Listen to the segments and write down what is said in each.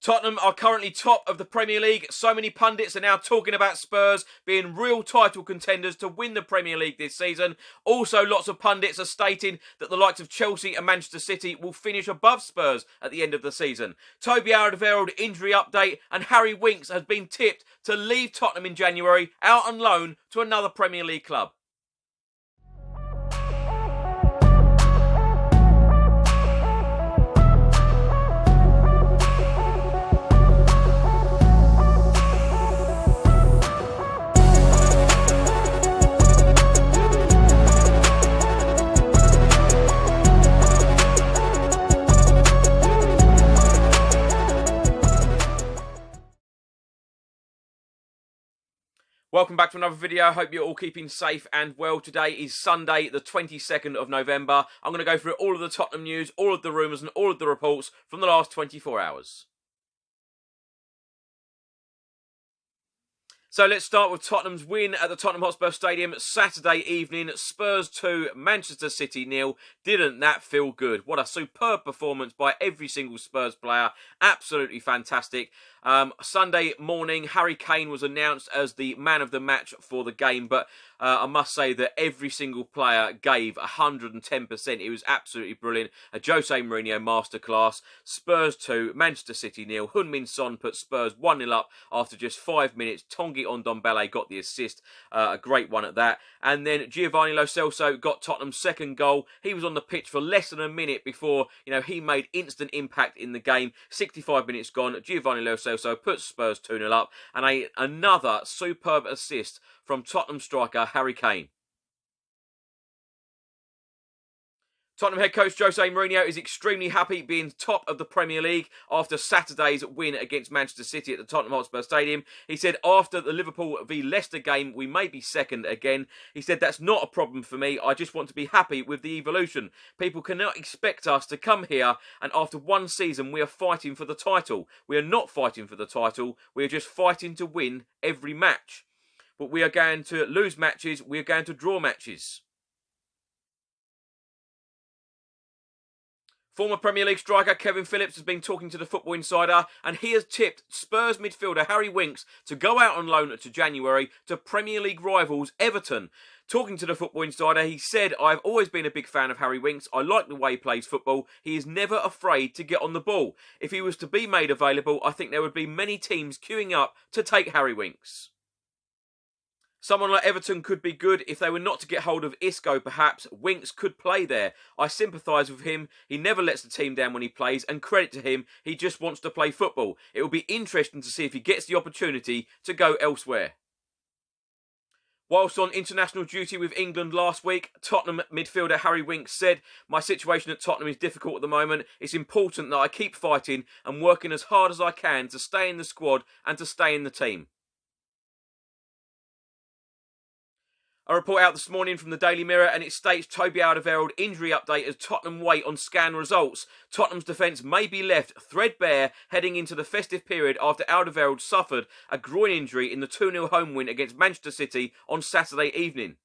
Tottenham are currently top of the Premier League. So many pundits are now talking about Spurs being real title contenders to win the Premier League this season. Also, lots of pundits are stating that the likes of Chelsea and Manchester City will finish above Spurs at the end of the season. Toby Alderweireld injury update, and Harry Winks has been tipped to leave Tottenham in January out on loan to another Premier League club. Welcome back to another video. I hope you're all keeping safe and well. Today is Sunday, the 22nd of November. I'm going to go through all of the Tottenham news, all of the rumours and all of the reports from the last 24 hours. So let's start with Tottenham's win at the Tottenham Hotspur Stadium Saturday evening. Spurs 2, Manchester City 0. Didn't that feel good? What a superb performance by every single Spurs player. Absolutely fantastic. Sunday morning, Harry Kane was announced as the man of the match for the game, but I must say that every single player gave 110%. It was absolutely brilliant. A Jose Mourinho masterclass. Spurs 2, Manchester City 0. Heung-min Son put Spurs 1-0 up after just 5 minutes. Tanguy Ndombele got the assist. A great one at that. And then Giovanni Lo Celso got Tottenham's second goal. He was on the pitch for less than a minute before, he made instant impact in the game. 65 minutes gone. Giovanni Lo Celso puts Spurs 2-0 up, and another superb assist from Tottenham striker Harry Kane. Tottenham head coach Jose Mourinho is extremely happy being top of the Premier League after Saturday's win against Manchester City at the Tottenham Hotspur Stadium. He said, after the Liverpool v Leicester game, we may be second again. He said, that's not a problem for me. I just want to be happy with the evolution. People cannot expect us to come here and after one season we are fighting for the title. We are not fighting for the title. We are just fighting to win every match. But we are going to lose matches. We are going to draw matches. Former Premier League striker Kevin Phillips has been talking to the Football Insider, and he has tipped Spurs midfielder Harry Winks to go out on loan to January to Premier League rivals Everton. Talking to the Football Insider, he said, I've always been a big fan of Harry Winks. I like the way he plays football. He is never afraid to get on the ball. If he was to be made available, I think there would be many teams queuing up to take Harry Winks. Someone like Everton could be good if they were not to get hold of Isco, perhaps. Winks could play there. I sympathise with him. He never lets the team down when he plays, and credit to him, he just wants to play football. It will be interesting to see if he gets the opportunity to go elsewhere. Whilst on international duty with England last week, Tottenham midfielder Harry Winks said, my situation at Tottenham is difficult at the moment. It's important that I keep fighting and working as hard as I can to stay in the squad and to stay in the team. A report out this morning from the Daily Mirror, and it states Toby Alderweireld injury update as Tottenham wait on scan results. Tottenham's defence may be left threadbare heading into the festive period after Alderweireld suffered a groin injury in the 2-0 home win against Manchester City on Saturday evening.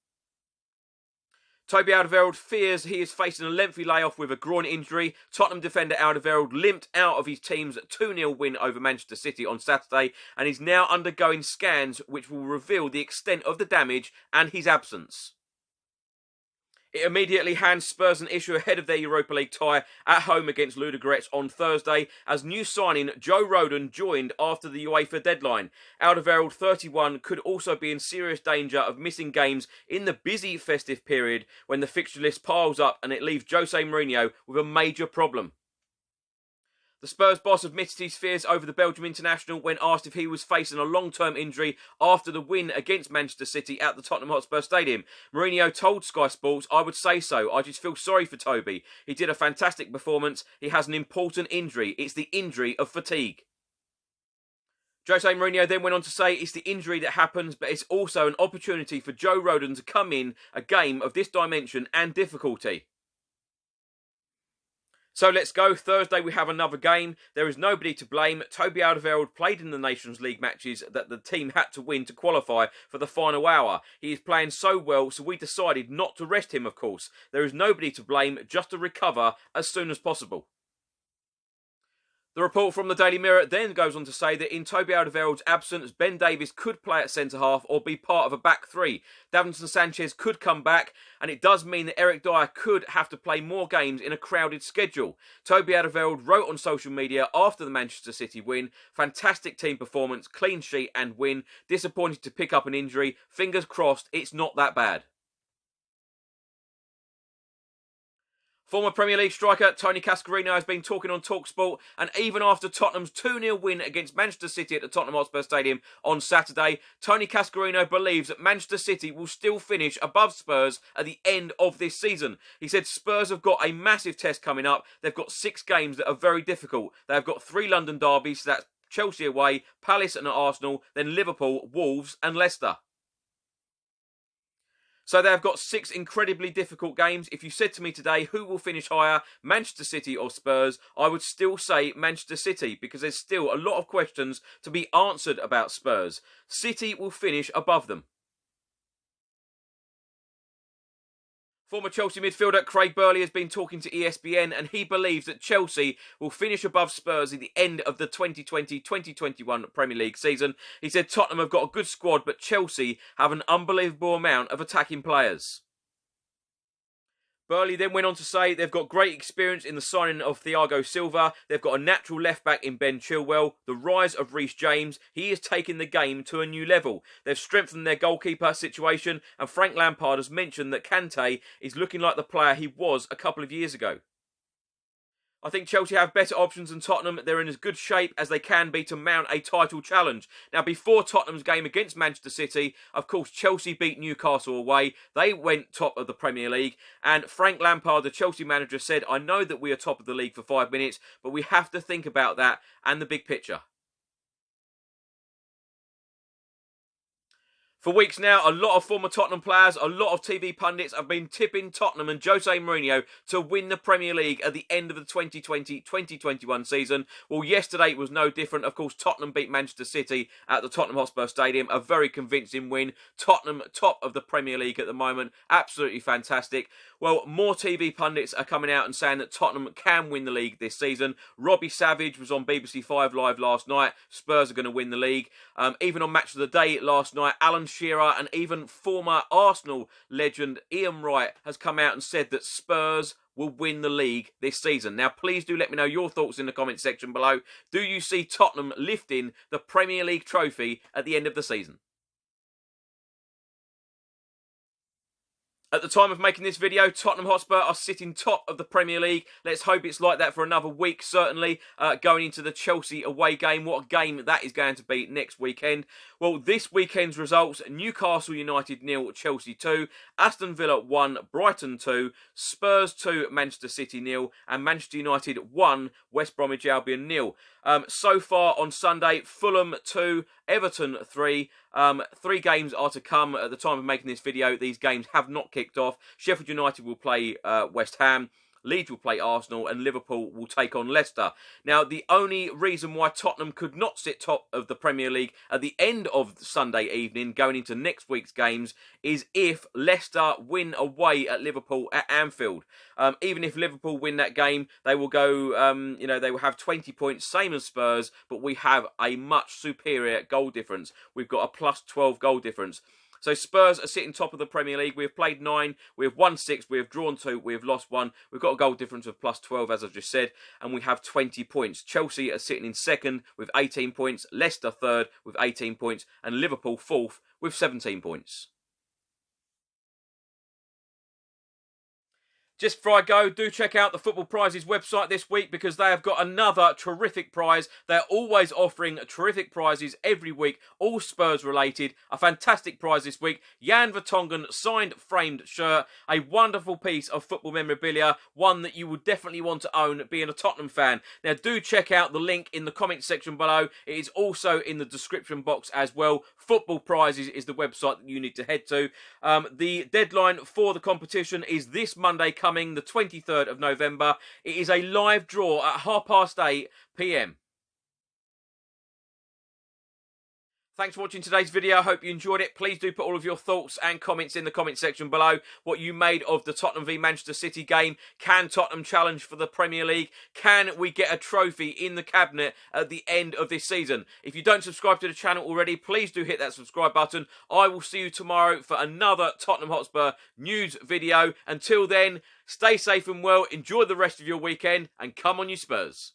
Toby Alderweireld fears he is facing a lengthy layoff with a groin injury. Tottenham defender Alderweireld limped out of his team's 2-0 win over Manchester City on Saturday and is now undergoing scans which will reveal the extent of the damage and his absence. It immediately hands Spurs an issue ahead of their Europa League tie at home against Ludogorets on Thursday, as new signing Joe Rodon joined after the UEFA deadline. Alderweireld, 31, could also be in serious danger of missing games in the busy festive period when the fixture list piles up and it leaves Jose Mourinho with a major problem. The Spurs boss admitted his fears over the Belgium international when asked if he was facing a long-term injury after the win against Manchester City at the Tottenham Hotspur Stadium. Mourinho told Sky Sports, I would say so. I just feel sorry for Toby. He did a fantastic performance. He has an important injury. It's the injury of fatigue. Jose Mourinho then went on to say it's the injury that happens, but it's also an opportunity for Joe Rodon to come in a game of this dimension and difficulty. So let's go. Thursday we have another game. There is nobody to blame. Toby Alderweireld played in the Nations League matches that the team had to win to qualify for the final hour. He is playing so well, so we decided not to rest him, of course. There is nobody to blame, just to recover as soon as possible. The report from the Daily Mirror then goes on to say that in Toby Alderweireld's absence, Ben Davies could play at centre-half or be part of a back three. Davinson Sanchez could come back, and it does mean that Eric Dyer could have to play more games in a crowded schedule. Toby Alderweireld wrote on social media after the Manchester City win, "Fantastic team performance, clean sheet and win. Disappointed to pick up an injury. Fingers crossed it's not that bad." Former Premier League striker Tony Cascarino has been talking on TalkSport, and even after Tottenham's 2-0 win against Manchester City at the Tottenham Hotspur Stadium on Saturday, Tony Cascarino believes that Manchester City will still finish above Spurs at the end of this season. He said Spurs have got a massive test coming up. They've got 6 games that are very difficult. They've got 3 London derbies, so that's Chelsea away, Palace and Arsenal, then Liverpool, Wolves and Leicester. So they've got 6 incredibly difficult games. If you said to me today, who will finish higher, Manchester City or Spurs, I would still say Manchester City, because there's still a lot of questions to be answered about Spurs. City will finish above them. Former Chelsea midfielder Craig Burley has been talking to ESPN, and he believes that Chelsea will finish above Spurs at the end of the 2020-2021 Premier League season. He said Tottenham have got a good squad, but Chelsea have an unbelievable amount of attacking players. Burley then went on to say they've got great experience in the signing of Thiago Silva. They've got a natural left-back in Ben Chilwell. The rise of Reece James. He has taken the game to a new level. They've strengthened their goalkeeper situation, and Frank Lampard has mentioned that Kante is looking like the player he was a couple of years ago. I think Chelsea have better options than Tottenham. They're in as good shape as they can be to mount a title challenge. Now, before Tottenham's game against Manchester City, of course, Chelsea beat Newcastle away. They went top of the Premier League. And Frank Lampard, the Chelsea manager, said, "I know that we are top of the league for 5 minutes, but we have to think about that and the big picture." For weeks now, a lot of former Tottenham players, a lot of TV pundits have been tipping Tottenham and Jose Mourinho to win the Premier League at the end of the 2020-2021 season. Well, yesterday was no different. Of course, Tottenham beat Manchester City at the Tottenham Hotspur Stadium. A very convincing win. Tottenham top of the Premier League at the moment. Absolutely fantastic. Well, more TV pundits are coming out and saying that Tottenham can win the league this season. Robbie Savage was on BBC 5 Live last night. Spurs are going to win the league. Even on Match of the Day last night, Alan Shearer and even former Arsenal legend Ian Wright has come out and said that Spurs will win the league this season. Now, please do let me know your thoughts in the comment section below. Do you see Tottenham lifting the Premier League trophy at the end of the season? At the time of making this video, Tottenham Hotspur are sitting top of the Premier League. Let's hope it's like that for another week, certainly, going into the Chelsea away game. What a game that is going to be next weekend. Well, this weekend's results: Newcastle United 0, Chelsea 2, Aston Villa 1, Brighton 2, Spurs 2, Manchester City 0, and Manchester United 1, West Bromwich Albion 0. So far on Sunday, Fulham 2, Everton 3. 3 games are to come at the time of making this video. These games have not kicked off. Sheffield United will play West Ham. Leeds will play Arsenal and Liverpool will take on Leicester. Now, the only reason why Tottenham could not sit top of the Premier League at the end of Sunday evening going into next week's games is if Leicester win away at Liverpool at Anfield. Even if Liverpool win that game, they will go, they will have 20 points, same as Spurs, but we have a much superior goal difference. We've got a plus 12 goal difference. So Spurs are sitting top of the Premier League. We have played 9, we have won 6, we have drawn 2, we have lost 1. We've got a goal difference of plus 12, as I've just said, and we have 20 points. Chelsea are sitting in second with 18 points, Leicester third with 18 points, and Liverpool fourth with 17 points. Just before I go, do check out the Football Prizes website this week because they have got another terrific prize. They're always offering terrific prizes every week, all Spurs related. A fantastic prize this week. Jan Vertonghen signed framed shirt. A wonderful piece of football memorabilia. One that you would definitely want to own being a Tottenham fan. Now do check out the link in the comment section below. It is also in the description box as well. Football Prizes is the website that you need to head to. The deadline for the competition is this Monday coming, the 23rd of November. It is a live draw at 8:30 p.m. Thanks for watching today's video. I hope you enjoyed it. Please do put all of your thoughts and comments in the comment section below. What you made of the Tottenham v Manchester City game. Can Tottenham challenge for the Premier League? Can we get a trophy in the cabinet at the end of this season? If you don't subscribe to the channel already, please do hit that subscribe button. I will see you tomorrow for another Tottenham Hotspur news video. Until then, stay safe and well, enjoy the rest of your weekend, and come on you Spurs.